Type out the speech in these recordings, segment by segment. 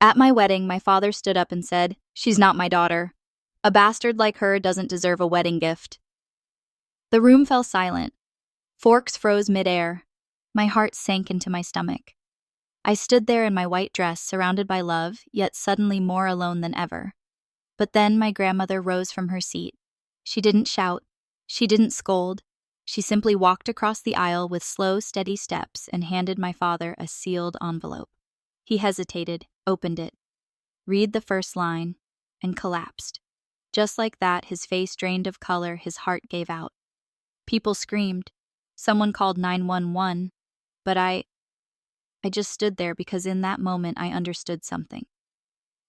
At my wedding, my father stood up and said, "She's not my daughter. A bastard like her doesn't deserve a wedding gift." The room fell silent. Forks froze midair. My heart sank into my stomach. I stood there in my white dress, surrounded by love, yet suddenly more alone than ever. But then my grandmother rose from her seat. She didn't shout. She didn't scold. She simply walked across the aisle with slow, steady steps and handed my father a sealed envelope. He hesitated, opened it, read the first line, and collapsed. Just like that, his face drained of color, his heart gave out. People screamed. Someone called 911, but I just stood there because in that moment I understood something.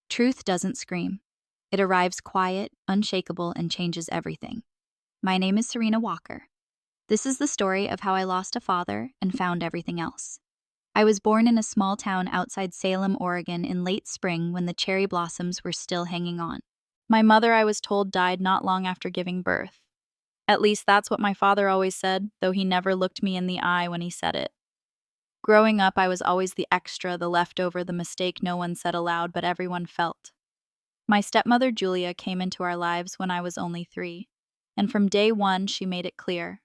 Truth doesn't scream. It arrives quiet, unshakable, and changes everything. My name is Serena Walker. This is the story of how I lost a father and found everything else. I was born in a small town outside Salem, Oregon in late spring when the cherry blossoms were still hanging on. My mother, I was told, died not long after giving birth. At least that's what my father always said, though he never looked me in the eye when he said it. Growing up, I was always the extra, the leftover, the mistake no one said aloud but everyone felt. My stepmother, Julia, came into our lives when I was only 3, and from day one she made it clear.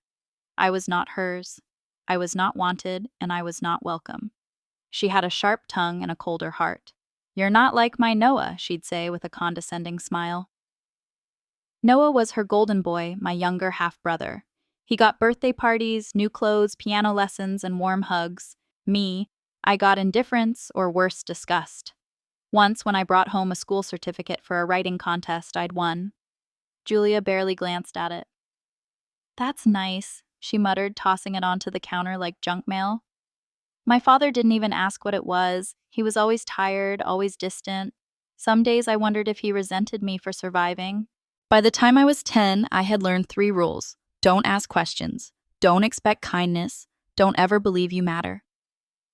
I was not hers, I was not wanted, and I was not welcome. She had a sharp tongue and a colder heart. "You're not like my Noah," she'd say with a condescending smile. Noah was her golden boy, my younger half-brother. He got birthday parties, new clothes, piano lessons, and warm hugs. Me, I got indifference or worse, disgust. Once, when I brought home a school certificate for a writing contest I'd won, Julia barely glanced at it. "That's nice," she muttered, tossing it onto the counter like junk mail. My father didn't even ask what it was. He was always tired, always distant. Some days I wondered if he resented me for surviving. By the time I was 10, I had learned 3 rules. Don't ask questions. Don't expect kindness. Don't ever believe you matter.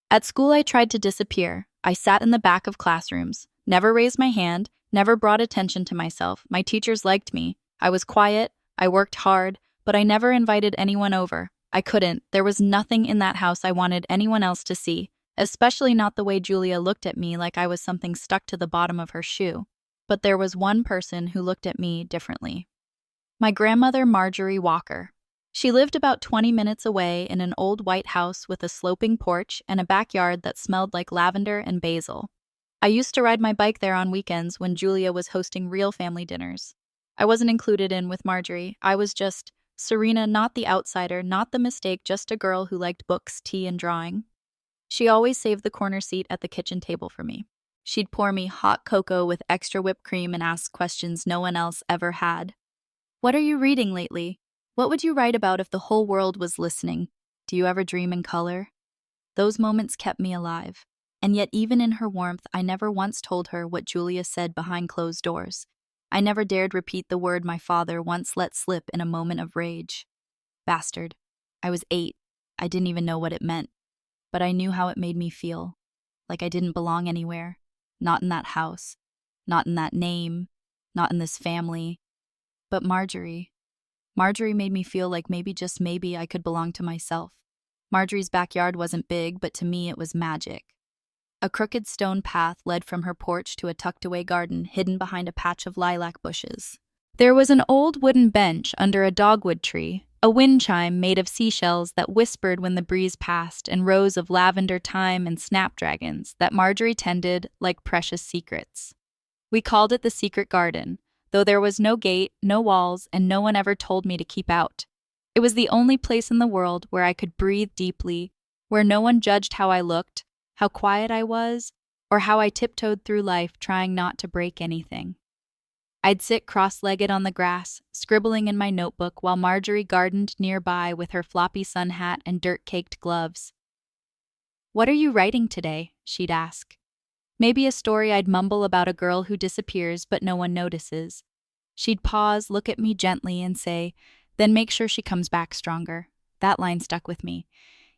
At school, I tried to disappear. I sat in the back of classrooms, never raised my hand, never brought attention to myself. My teachers liked me. I was quiet, I worked hard, but I never invited anyone over. I couldn't. There was nothing in that house I wanted anyone else to see, especially not the way Julia looked at me like I was something stuck to the bottom of her shoe. But there was one person who looked at me differently. My grandmother, Marjorie Walker. She lived about 20 minutes away in an old white house with a sloping porch and a backyard that smelled like lavender and basil. I used to ride my bike there on weekends when Julia was hosting real family dinners. I wasn't included in with Marjorie. I was just Serena, not the outsider, not the mistake, just a girl who liked books, tea, and drawing. She always saved the corner seat at the kitchen table for me. She'd pour me hot cocoa with extra whipped cream and ask questions no one else ever had. "What are you reading lately? What would you write about if the whole world was listening? Do you ever dream in color?" Those moments kept me alive. And yet even in her warmth, I never once told her what Julia said behind closed doors. I never dared repeat the word my father once let slip in a moment of rage. Bastard. I was 8. I didn't even know what it meant. But I knew how it made me feel. Like I didn't belong anywhere. Not in that house. Not in that name. Not in this family. But Marjorie made me feel like maybe, just maybe, I could belong to myself. Marjorie's backyard wasn't big, but to me it was magic. A crooked stone path led from her porch to a tucked-away garden hidden behind a patch of lilac bushes. There was an old wooden bench under a dogwood tree, a wind chime made of seashells that whispered when the breeze passed, and rows of lavender, thyme, and snapdragons that Marjorie tended like precious secrets. We called it the secret garden, though there was no gate, no walls, and no one ever told me to keep out. It was the only place in the world where I could breathe deeply, where no one judged how I looked, how quiet I was, or how I tiptoed through life trying not to break anything. I'd sit cross-legged on the grass, scribbling in my notebook while Marjorie gardened nearby with her floppy sun hat and dirt-caked gloves. "What are you writing today?" she'd ask. Maybe a story I'd mumble about a girl who disappears but no one notices. She'd pause, look at me gently, and say, "Then make sure she comes back stronger." That line stuck with me.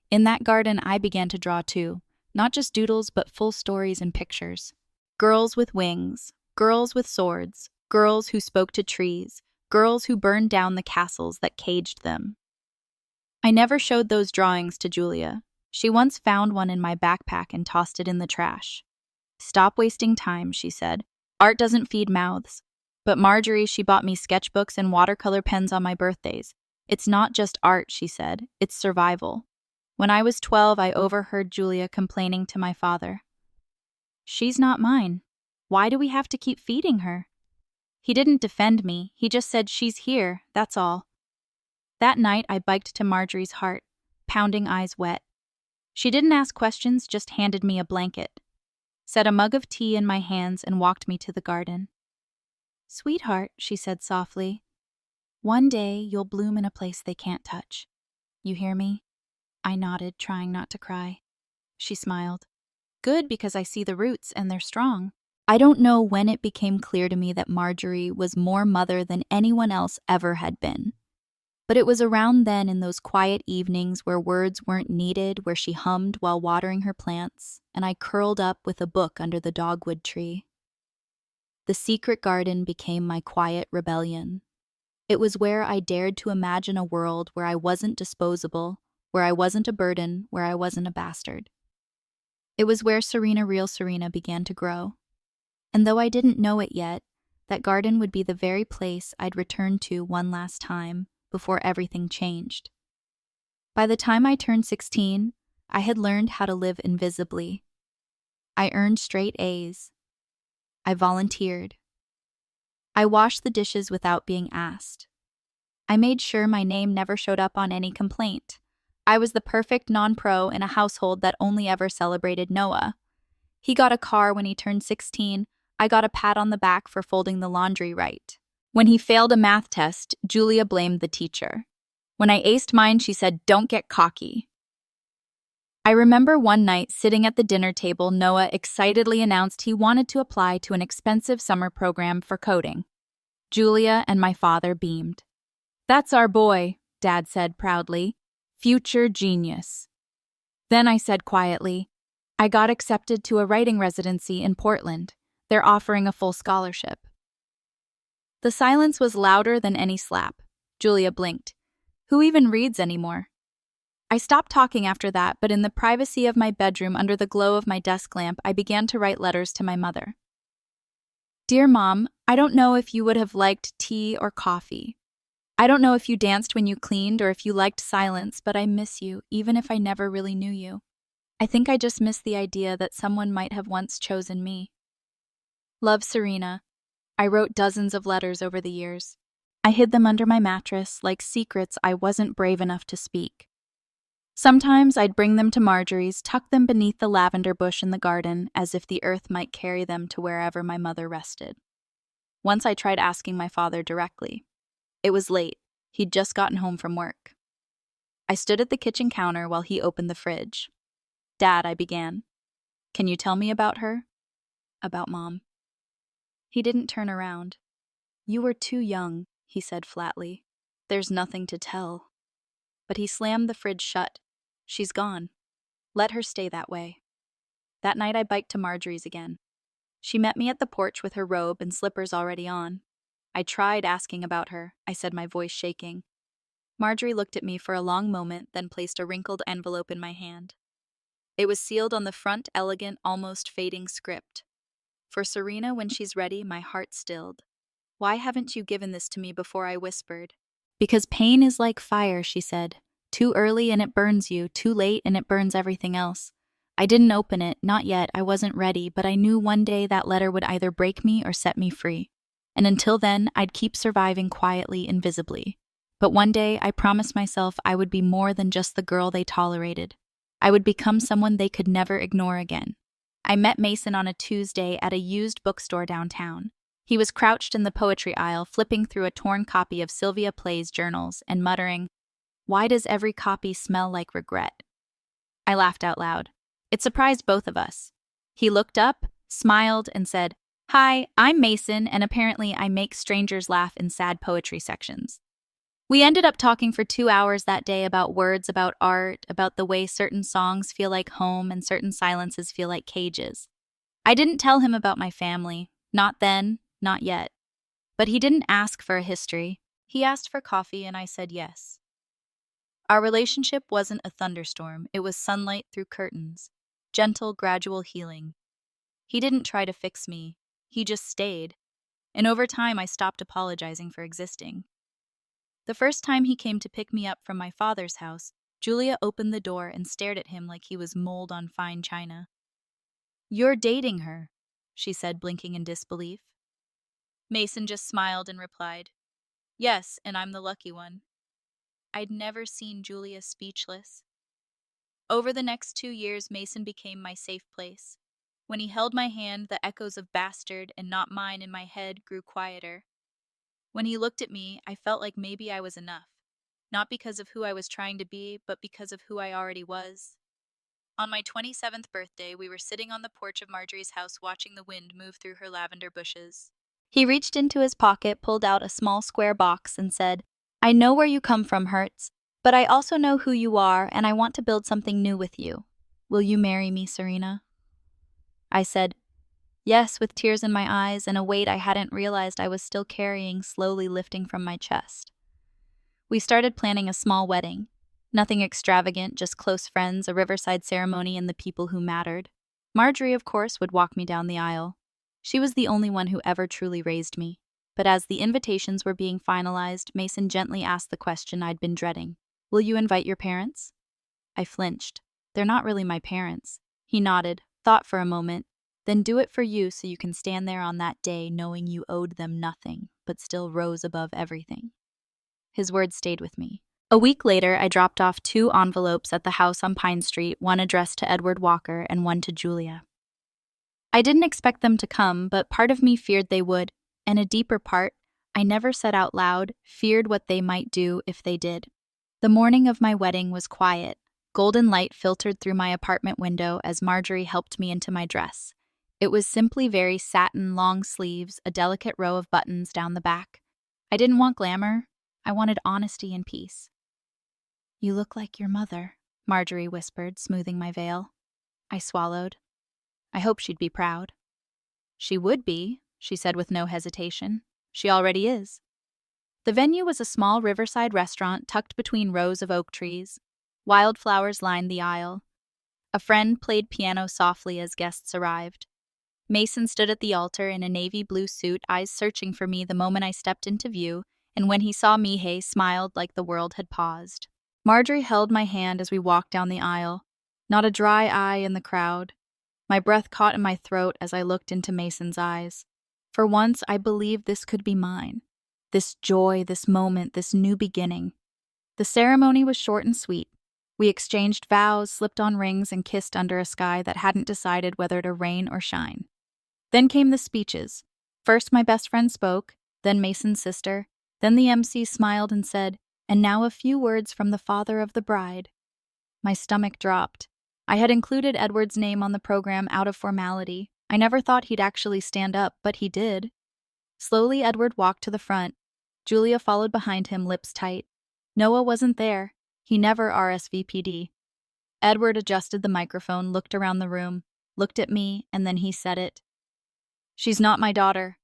In that garden, I began to draw too. Not just doodles, but full stories and pictures. Girls with wings, girls with swords, girls who spoke to trees, girls who burned down the castles that caged them. I never showed those drawings to Julia. She once found one in my backpack and tossed it in the trash. Stop wasting time, she said. Art doesn't feed mouths. But Marjorie, she bought me sketchbooks and watercolor pens on my birthdays. It's not just art, she said. It's survival. When I was 12, I overheard Julia complaining to my father. She's not mine. Why do we have to keep feeding her? He didn't defend me. He just said, she's here, that's all. That night, I biked to Marjorie's heart, pounding eyes wet. She didn't ask questions, just handed me a blanket, set a mug of tea in my hands, and walked me to the garden. Sweetheart, she said softly, one day you'll bloom in a place they can't touch. You hear me? I nodded, trying not to cry. She smiled. Good, because I see the roots and they're strong. I don't know when it became clear to me that Marjorie was more mother than anyone else ever had been. But it was around then, in those quiet evenings where words weren't needed, where she hummed while watering her plants, and I curled up with a book under the dogwood tree. The secret garden became my quiet rebellion. It was where I dared to imagine a world where I wasn't disposable, where I wasn't a burden, where I wasn't a bastard. It was where Serena, real Serena, began to grow. And though I didn't know it yet, that garden would be the very place I'd return to one last time before everything changed. By the time I turned 16, I had learned how to live invisibly. I earned straight A's. I volunteered. I washed the dishes without being asked. I made sure my name never showed up on any complaint. I was the perfect non-pro in a household that only ever celebrated Noah. He got a car when he turned 16. I got a pat on the back for folding the laundry right. When he failed a math test, Julia blamed the teacher. When I aced mine, she said, "Don't get cocky." I remember one night sitting at the dinner table, Noah excitedly announced he wanted to apply to an expensive summer program for coding. Julia and my father beamed. "That's our boy," Dad said proudly. "Future genius." Then I said quietly, "I got accepted to a writing residency in Portland. They're offering a full scholarship." The silence was louder than any slap. Julia blinked. Who even reads anymore? I stopped talking after that, but in the privacy of my bedroom under the glow of my desk lamp, I began to write letters to my mother. Dear Mom, I don't know if you would have liked tea or coffee. I don't know if you danced when you cleaned or if you liked silence, but I miss you, even if I never really knew you. I think I just miss the idea that someone might have once chosen me. Love, Serena. I wrote dozens of letters over the years. I hid them under my mattress like secrets I wasn't brave enough to speak. Sometimes I'd bring them to Marjorie's, tuck them beneath the lavender bush in the garden, as if the earth might carry them to wherever my mother rested. Once I tried asking my father directly. It was late. He'd just gotten home from work. I stood at the kitchen counter while he opened the fridge. Dad, I began. Can you tell me about her? About Mom. He didn't turn around. You were too young, he said flatly. There's nothing to tell. But he slammed the fridge shut. She's gone. Let her stay that way. That night I biked to Marjorie's again. She met me at the porch with her robe and slippers already on. I tried asking about her, I said, my voice shaking. Marjorie looked at me for a long moment, then placed a wrinkled envelope in my hand. It was sealed on the front, elegant, almost fading script. For Serena, when she's ready, my heart stilled. Why haven't you given this to me before? I whispered. Because pain is like fire, she said. Too early and it burns you, too late and it burns everything else. I didn't open it, not yet, I wasn't ready, but I knew one day that letter would either break me or set me free. And until then, I'd keep surviving quietly, invisibly. But one day, I promised myself I would be more than just the girl they tolerated. I would become someone they could never ignore again. I met Mason on a Tuesday at a used bookstore downtown. He was crouched in the poetry aisle, flipping through a torn copy of Sylvia Plath's journals and muttering, "Why does every copy smell like regret?" I laughed out loud. It surprised both of us. He looked up, smiled, and said, "Hi, I'm Mason, and apparently I make strangers laugh in sad poetry sections." We ended up talking for 2 hours that day about words, about art, about the way certain songs feel like home and certain silences feel like cages. I didn't tell him about my family. Not then, not yet. But he didn't ask for a history. He asked for coffee, and I said yes. Our relationship wasn't a thunderstorm. It was sunlight through curtains. Gentle, gradual healing. He didn't try to fix me. He just stayed. And over time, I stopped apologizing for existing. The first time he came to pick me up from my father's house, Julia opened the door and stared at him like he was mold on fine china. "You're dating her," she said, blinking in disbelief. Mason just smiled and replied, "Yes, and I'm the lucky one." I'd never seen Julia speechless. Over the next 2 years, Mason became my safe place. When he held my hand, the echoes of bastard and not mine in my head grew quieter. When he looked at me, I felt like maybe I was enough. Not because of who I was trying to be, but because of who I already was. On my 27th birthday, we were sitting on the porch of Marjorie's house watching the wind move through her lavender bushes. He reached into his pocket, pulled out a small square box, and said, "I know where you come from, Hertz, but I also know who you are, and I want to build something new with you. Will you marry me, Serena?" I said, yes, with tears in my eyes and a weight I hadn't realized I was still carrying slowly lifting from my chest. We started planning a small wedding. Nothing extravagant, just close friends, a riverside ceremony, and the people who mattered. Marjorie, of course, would walk me down the aisle. She was the only one who ever truly raised me. But as the invitations were being finalized, Mason gently asked the question I'd been dreading. "Will you invite your parents?" I flinched. "They're not really my parents." He nodded, thought for a moment. "Then do it for you so you can stand there on that day knowing you owed them nothing, but still rose above everything." His words stayed with me. A week later, I dropped off 2 envelopes at the house on Pine Street, one addressed to Edward Walker and one to Julia. I didn't expect them to come, but part of me feared they would, and a deeper part, I never said out loud, feared what they might do if they did. The morning of my wedding was quiet. Golden light filtered through my apartment window as Marjorie helped me into my dress. It was simply very satin, long sleeves, a delicate row of buttons down the back. I didn't want glamour. I wanted honesty and peace. "You look like your mother," Marjorie whispered, smoothing my veil. I swallowed. I hoped she'd be proud. "She would be," she said with no hesitation. "She already is." The venue was a small riverside restaurant tucked between rows of oak trees. Wildflowers lined the aisle. A friend played piano softly as guests arrived. Mason stood at the altar in a navy blue suit, eyes searching for me the moment I stepped into view, and when he saw me, he smiled like the world had paused. Marjorie held my hand as we walked down the aisle. Not a dry eye in the crowd. My breath caught in my throat as I looked into Mason's eyes. For once, I believed this could be mine. This joy, this moment, this new beginning. The ceremony was short and sweet. We exchanged vows, slipped on rings, and kissed under a sky that hadn't decided whether to rain or shine. Then came the speeches. First, my best friend spoke, then Mason's sister, then the MC smiled and said, "And now a few words from the father of the bride." My stomach dropped. I had included Edward's name on the program out of formality. I never thought he'd actually stand up, but he did. Slowly, Edward walked to the front. Julia followed behind him, lips tight. Noah wasn't there. He never RSVP'd. Edward adjusted the microphone, looked around the room, looked at me, and then he said it. "She's not my daughter."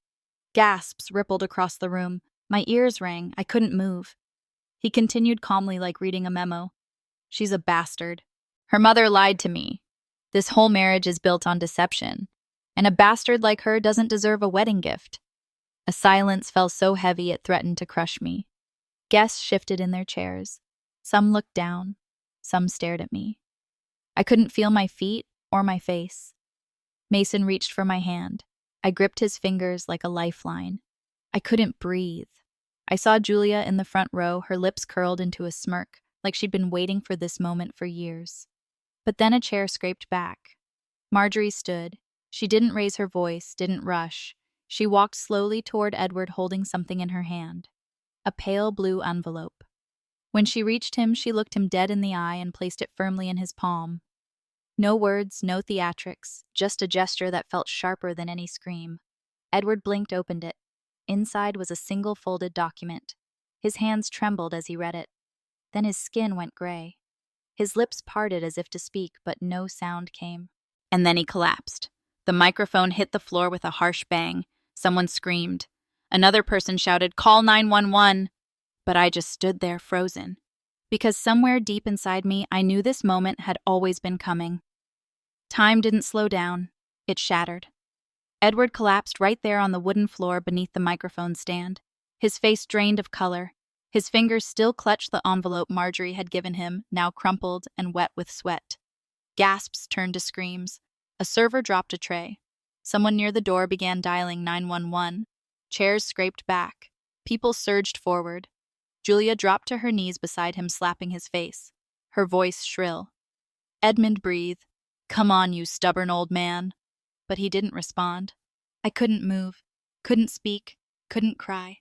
Gasps rippled across the room. My ears rang. I couldn't move. He continued calmly, like reading a memo. "She's a bastard. Her mother lied to me. This whole marriage is built on deception. And a bastard like her doesn't deserve a wedding gift." A silence fell so heavy it threatened to crush me. Guests shifted in their chairs. Some looked down. Some stared at me. I couldn't feel my feet or my face. Mason reached for my hand. I gripped his fingers like a lifeline. I couldn't breathe. I saw Julia in the front row, her lips curled into a smirk, like she'd been waiting for this moment for years. But then a chair scraped back. Marjorie stood. She didn't raise her voice, didn't rush. She walked slowly toward Edward, holding something in her hand. A pale blue envelope. When she reached him, she looked him dead in the eye and placed it firmly in his palm. No words, no theatrics, just a gesture that felt sharper than any scream. Edward blinked, opened it. Inside was a single folded document. His hands trembled as he read it. Then his skin went gray. His lips parted as if to speak, but no sound came. And then he collapsed. The microphone hit the floor with a harsh bang. Someone screamed. Another person shouted, "Call 911!" But I just stood there, frozen. Because somewhere deep inside me, I knew this moment had always been coming. Time didn't slow down. It shattered. Edward collapsed right there on the wooden floor beneath the microphone stand, his face drained of color. His fingers still clutched the envelope Marjorie had given him, now crumpled and wet with sweat. Gasps turned to screams. A server dropped a tray. Someone near the door began dialing 911. Chairs scraped back. People surged forward. Julia dropped to her knees beside him, slapping his face. Her voice shrill. Edmund breathed. "Come on, you stubborn old man." But he didn't respond. I couldn't move, couldn't speak, couldn't cry.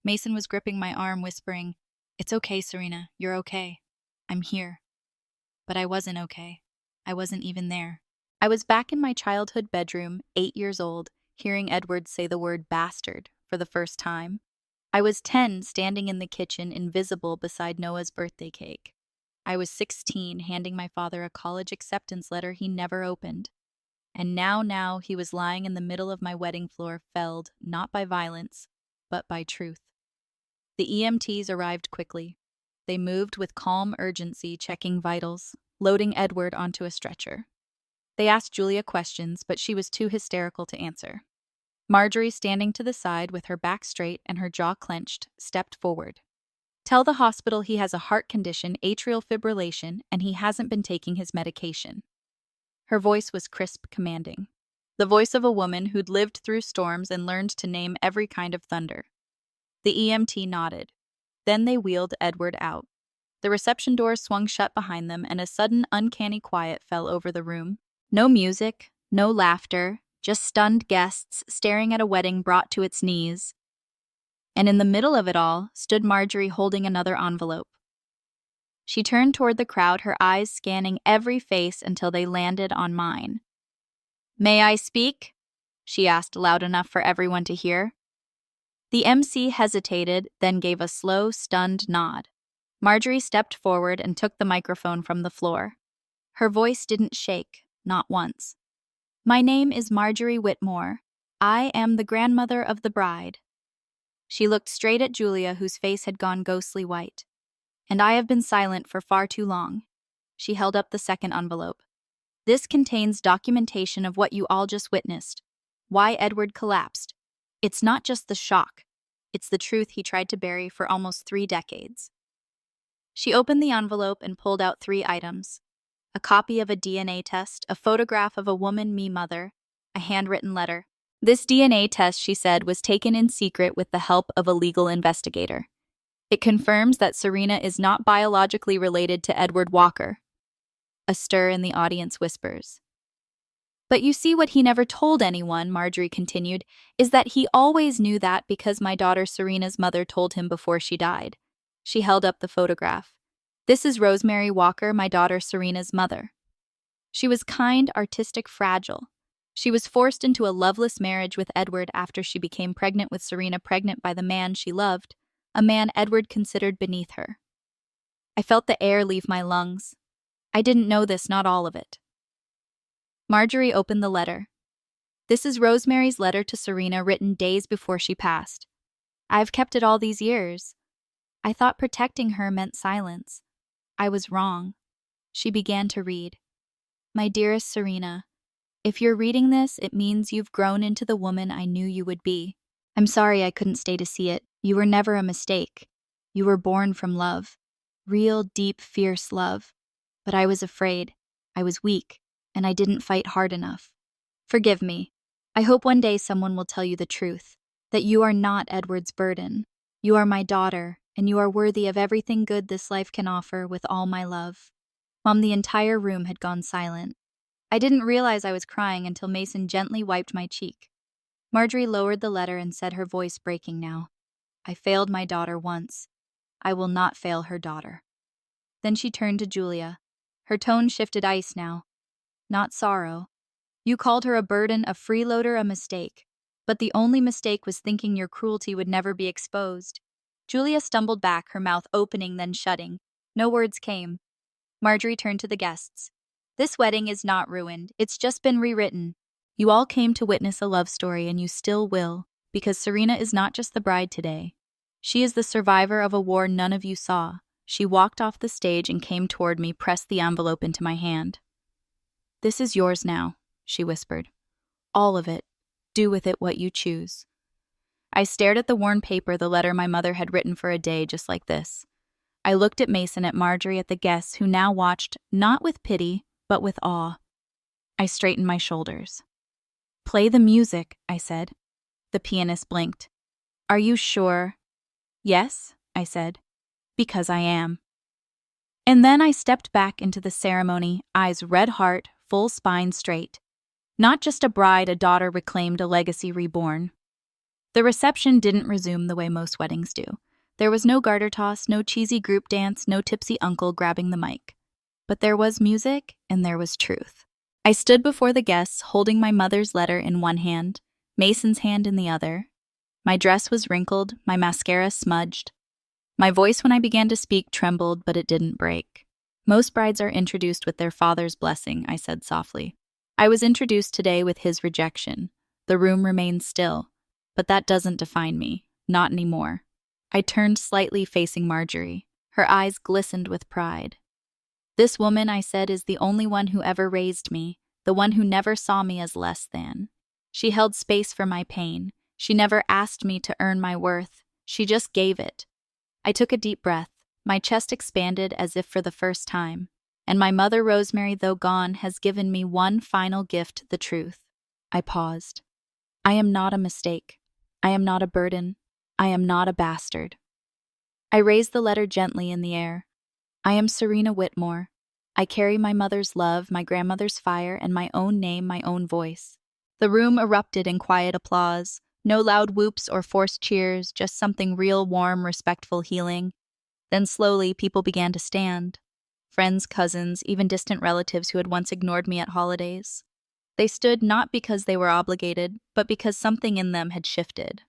Mason was gripping my arm, whispering, "It's okay, Serena, you're okay. I'm here." But I wasn't okay. I wasn't even there. I was back in my childhood bedroom, 8 years old, hearing Edward say the word bastard for the first time. I was 10, standing in the kitchen, invisible beside Noah's birthday cake. I was 16, handing my father a college acceptance letter he never opened. And now he was lying in the middle of my wedding floor, felled not by violence, but by truth. The EMTs arrived quickly. They moved with calm urgency, checking vitals, loading Edward onto a stretcher. They asked Julia questions, but she was too hysterical to answer. Marjorie, standing to the side with her back straight and her jaw clenched, stepped forward. "Tell the hospital he has a heart condition, atrial fibrillation, and he hasn't been taking his medication." Her voice was crisp, commanding. The voice of a woman who'd lived through storms and learned to name every kind of thunder. The EMT nodded. Then they wheeled Edward out. The reception doors swung shut behind them, and a sudden, uncanny quiet fell over the room. No music, no laughter, just stunned guests staring at a wedding brought to its knees. And in the middle of it all stood Marjorie holding another envelope. She turned toward the crowd, her eyes scanning every face until they landed on mine. "May I speak?" she asked loud enough for everyone to hear. The MC hesitated, then gave a slow, stunned nod. Marjorie stepped forward and took the microphone from the floor. Her voice didn't shake, not once. "My name is Marjorie Whitmore. I am the grandmother of the bride." She looked straight at Julia, whose face had gone ghostly white. "And I have been silent for far too long." She held up the second envelope. "This contains documentation of what you all just witnessed. Why Edward collapsed. It's not just the shock. It's the truth he tried to bury for almost 3 decades." She opened the envelope and pulled out 3 items. A copy of a DNA test, a photograph of a woman, me mother, a handwritten letter. This DNA test, she said, was taken in secret with the help of a legal investigator. It confirms that Serena is not biologically related to Edward Walker. A stir in the audience whispers. "But you see, what he never told anyone," Marjorie continued, "is that he always knew that because my daughter Serena's mother told him before she died." She held up the photograph. "This is Rosemary Walker, my daughter Serena's mother. She was kind, artistic, fragile. She was forced into a loveless marriage with Edward after she became pregnant with Serena, pregnant by the man she loved, a man Edward considered beneath her. I felt the air leave my lungs. I didn't know this, not all of it." Marjorie opened the letter. "This is Rosemary's letter to Serena, written days before she passed. I've kept it all these years. I thought protecting her meant silence. I was wrong." She began to read. "My dearest Serena, if you're reading this, it means you've grown into the woman I knew you would be. I'm sorry I couldn't stay to see it. You were never a mistake. You were born from love. Real, deep, fierce love. But I was afraid. I was weak, and I didn't fight hard enough. Forgive me. I hope one day someone will tell you the truth, that you are not Edward's burden. You are my daughter, and you are worthy of everything good this life can offer, with all my love." Mom, the entire room had gone silent. I didn't realize I was crying until Mason gently wiped my cheek. Marjorie lowered the letter and said, her voice breaking now, "I failed my daughter once. I will not fail her daughter." Then she turned to Julia. Her tone shifted ice now. "Not sorrow. You called her a burden, a freeloader, a mistake. But the only mistake was thinking your cruelty would never be exposed." Julia stumbled back, her mouth opening then shutting. No words came. Marjorie turned to the guests. "This wedding is not ruined. It's just been rewritten. You all came to witness a love story, and you still will, because Serena is not just the bride today. She is the survivor of a war none of you saw." She walked off the stage and came toward me, pressed the envelope into my hand. "This is yours now," she whispered. "All of it. Do with it what you choose. I stared at the worn paper, the letter my mother had written for a day just like this. I looked at Mason, at Marjorie, at the guests who now watched, not with pity, but with awe. I straightened my shoulders. Play the music, I said. The pianist blinked. Are you sure? Yes, I said. Because I am. And then I stepped back into the ceremony, eyes red heart, full spine straight. Not just a bride, a daughter reclaimed, a legacy reborn. The reception didn't resume the way most weddings do. There was no garter toss, no cheesy group dance, no tipsy uncle grabbing the mic. But there was music, and there was truth. I stood before the guests, holding my mother's letter in one hand, Mason's hand in the other. My dress was wrinkled, my mascara smudged. My voice when I began to speak trembled, but it didn't break. Most brides are introduced with their father's blessing, I said softly. I was introduced today with his rejection. The room remained still. But that doesn't define me, not anymore. I turned slightly, facing Marjorie. Her eyes glistened with pride. This woman, I said, is the only one who ever raised me, the one who never saw me as less than. She held space for my pain. She never asked me to earn my worth. She just gave it. I took a deep breath. My chest expanded as if for the first time. And my mother, Rosemary, though gone, has given me one final gift, the truth. I paused. I am not a mistake. I am not a burden. I am not a bastard. I raised the letter gently in the air. I am Serena Whitmore. I carry my mother's love, my grandmother's fire, and my own name, my own voice. The room erupted in quiet applause. No loud whoops or forced cheers, just something real, warm, respectful, healing. Then slowly, people began to stand. Friends, cousins, even distant relatives who had once ignored me at holidays. They stood not because they were obligated, but because something in them had shifted.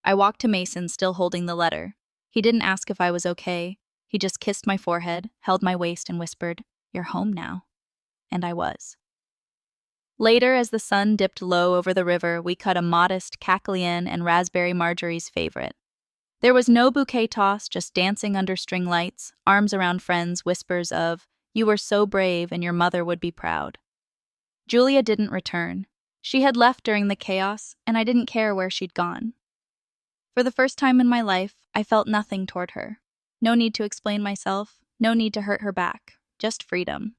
I walked to Mason, still holding the letter. He didn't ask if I was okay. He just kissed my forehead, held my waist, and whispered, "You're home now." And I was. Later, as the sun dipped low over the river, we cut a modest Cackleyan and Raspberry Marjorie's favorite. There was no bouquet toss, just dancing under string lights, arms around friends, whispers of, "You were so brave and your mother would be proud." Julia didn't return. She had left during the chaos, and I didn't care where she'd gone. For the first time in my life, I felt nothing toward her. No need to explain myself, no need to hurt her back, just freedom.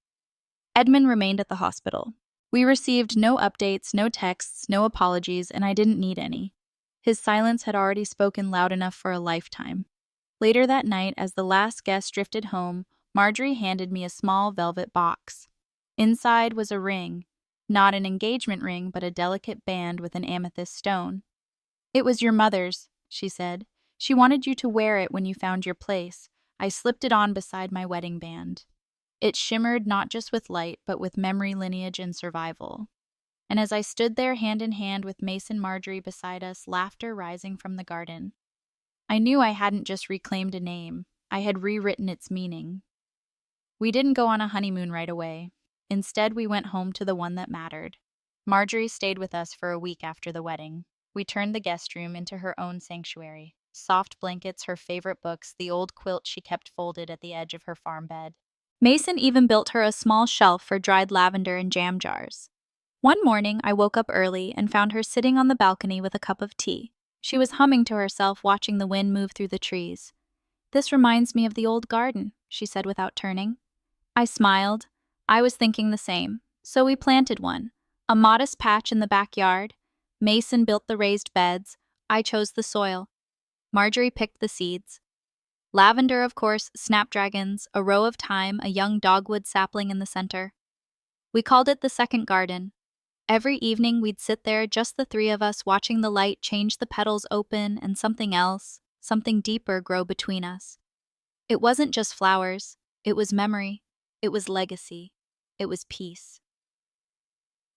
Edmund remained at the hospital. We received no updates, no texts, no apologies, and I didn't need any. His silence had already spoken loud enough for a lifetime. Later that night, as the last guest drifted home, Marjorie handed me a small velvet box. Inside was a ring, not an engagement ring, but a delicate band with an amethyst stone. "It was your mother's," she said. "She wanted you to wear it when you found your place." I slipped it on beside my wedding band. It shimmered not just with light, but with memory, lineage, and survival. And as I stood there hand in hand with Mason, Marjorie beside us, laughter rising from the garden, I knew I hadn't just reclaimed a name, I had rewritten its meaning. We didn't go on a honeymoon right away. Instead, we went home to the one that mattered. Marjorie stayed with us for a week after the wedding. We turned the guest room into her own sanctuary. Soft blankets, her favorite books, the old quilt she kept folded at the edge of her farm bed. Mason even built her a small shelf for dried lavender and jam jars. One morning, I woke up early and found her sitting on the balcony with a cup of tea. She was humming to herself, watching the wind move through the trees. "This reminds me of the old garden," she said without turning. I smiled. I was thinking the same. So we planted one. A modest patch in the backyard. Mason built the raised beds. I chose the soil. Marjorie picked the seeds. Lavender, of course, snapdragons, a row of thyme, a young dogwood sapling in the center. We called it the second garden. Every evening we'd sit there, just the three of us, watching the light change the petals open and something else, something deeper, grow between us. It wasn't just flowers. It was memory. It was legacy. It was peace.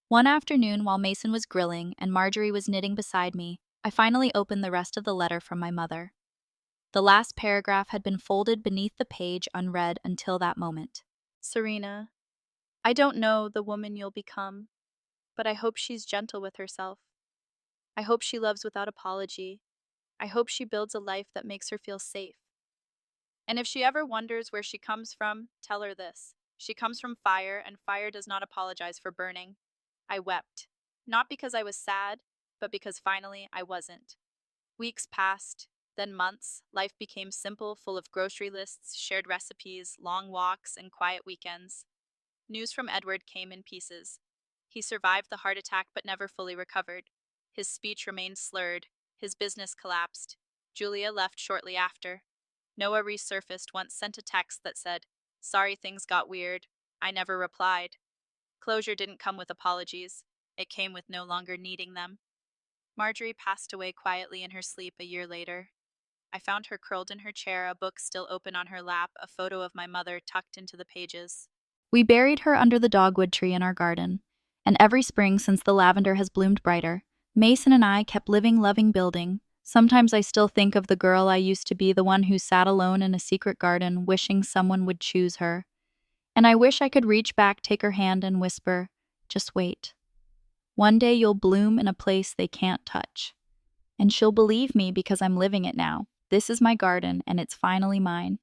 One afternoon, while Mason was grilling and Marjorie was knitting beside me, I finally opened the rest of the letter from my mother. The last paragraph had been folded beneath the page, unread until that moment. "Serena, I don't know the woman you'll become, but I hope she's gentle with herself. I hope she loves without apology. I hope she builds a life that makes her feel safe. And if she ever wonders where she comes from, tell her this. She comes from fire, and fire does not apologize for burning." I wept. Not because I was sad, but because finally I wasn't. Weeks passed, then months. Life became simple, full of grocery lists, shared recipes, long walks, and quiet weekends. News from Edward came in pieces. He survived the heart attack but never fully recovered. His speech remained slurred. His business collapsed. Julia left shortly after. Noah resurfaced once, sent a text that said, "Sorry things got weird." I never replied. Closure didn't come with apologies. It came with no longer needing them. Marjorie passed away quietly in her sleep a year later. I found her curled in her chair, a book still open on her lap, a photo of my mother tucked into the pages. We buried her under the dogwood tree in our garden, and every spring since the lavender has bloomed brighter, Mason and I kept living, loving, building. Sometimes I still think of the girl I used to be, the one who sat alone in a secret garden, wishing someone would choose her. And I wish I could reach back, take her hand, and whisper, "Just wait. One day you'll bloom in a place they can't touch." And she'll believe me because I'm living it now. This is my garden, and it's finally mine.